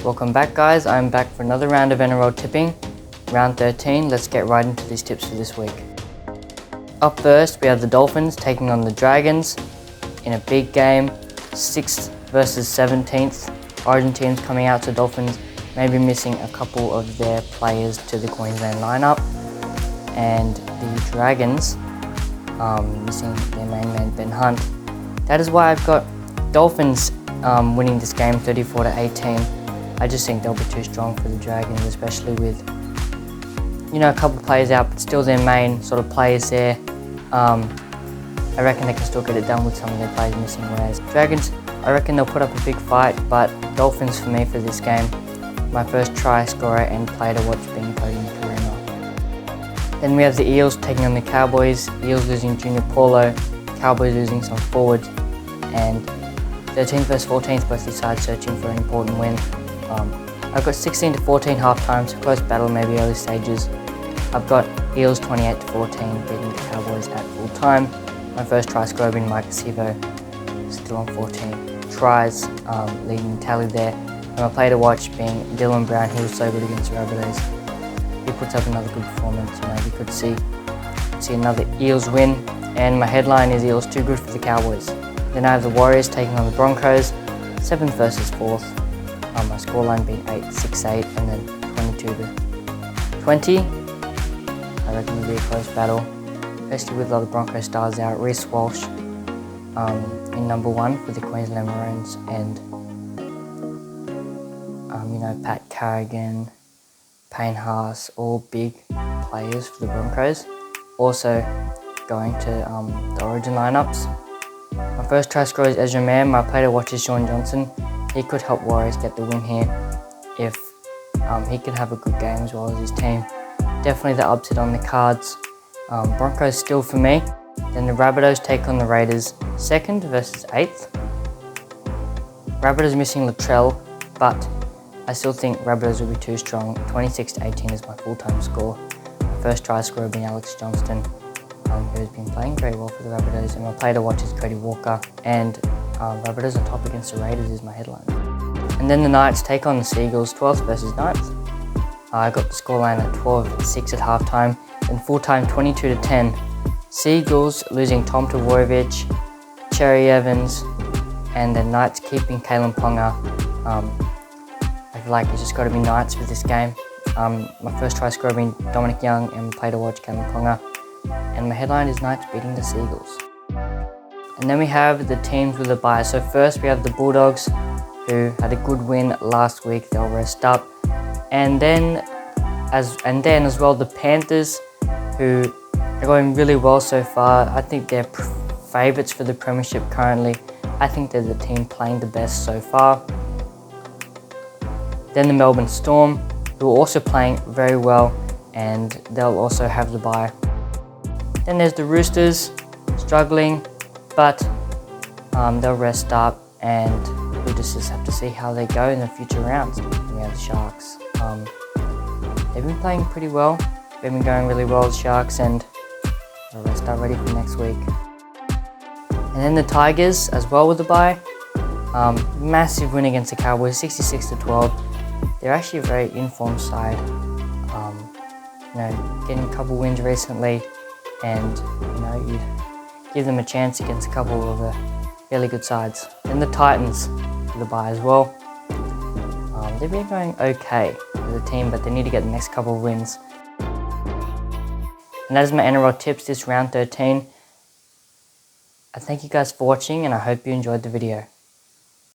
Welcome back, guys. I'm back for another round of NRL tipping. Round 13. Let's get right into these tips for this week. Up first, we have the Dolphins taking on the Dragons in a big game. 6th versus 17th. Origin teams coming out to Dolphins, maybe missing a couple of their players to the Queensland lineup. And the Dragons missing their main man, Ben Hunt. That is why I've got Dolphins winning this game 34-18. I just think they'll be too strong for the Dragons, especially with, a couple of players out, but still their main sort of players there. I reckon they can still get it done with some of their players missing. Whereas Dragons, I reckon they'll put up a big fight, but Dolphins for me for this game. My first try scorer and player to watch being Cody Karima. Then we have the Eels taking on the Cowboys. Eels losing Junior Paulo, Cowboys losing some forwards, and 13th versus 14th, both these sides searching for an important win. I've got 16-14 half times, close battle, maybe early stages. I've got Eels 28-14 beating the Cowboys at full time. My first try scorer being Mike Sivo, still on 14 tries, leading tally there. And my player to watch being Dylan Brown. He was so good against the Rabbitohs. He puts up another good performance, we could see another Eels win. And my headline is Eels too good for the Cowboys. Then I have the Warriors taking on the Broncos, 7th versus 4th. My scoreline being 8-6-8 and then 22-20. I reckon it'll be a close battle, especially with a lot of Broncos stars out. Reece Walsh in number 1 for the Queensland Maroons, and Pat Carrigan, Payne Haas, all big players for the Broncos. Also going to the Origin lineups. My first try scorer is Ezra Mann. My player to watch is Sean Johnson. He could help Warriors get the win here if he can have a good game as well as his team. Definitely the upset on the cards. Broncos still for me. Then the Rabbitohs take on the Raiders, 2nd versus 8th. Rabbitohs missing Latrell, but I still think Rabbitohs will be too strong. 26-18 is my full-time score. My first try scorer being Alex Johnston, who has been playing very well for the Rabbitohs. And my player to watch is Cody Walker. And Rabbitohs on top against the Raiders is my headline. And then the Knights take on the Seagulls, 12th versus 9th. I got the scoreline at 12-6 at halftime, then full-time 22-10. Seagulls losing Tom Tavorovich, Cherry Evans, and the Knights keeping Kalen Ponga. I feel like it's just got to be Knights for this game. My first try scorer being Dominic Young, and play to watch Kalen Ponga. And my headline is Knights beating the Seagulls. And then we have the teams with a bye. So first we have the Bulldogs, who had a good win last week. They'll rest up. And then as well the Panthers, who are going really well so far. I think they're favourites for the premiership currently. I think they're the team playing the best so far. Then the Melbourne Storm, who are also playing very well, and they'll also have the bye. Then there's the Roosters, struggling, but they'll rest up, and we'll just have to see how they go in the future rounds. And we have the Sharks. They've been playing pretty well. They've been going really well, the Sharks, and they'll rest up ready for next week. And then the Tigers as well with the bye. Massive win against the Cowboys, 66-12. They're actually a very informed side. Getting a couple wins recently, and you give them a chance against a couple of really good sides. Then the Titans for the bye as well. They've been going okay as a team, but they need to get the next couple of wins. And that is my NRL tips this round 13. I thank you guys for watching, and I hope you enjoyed the video.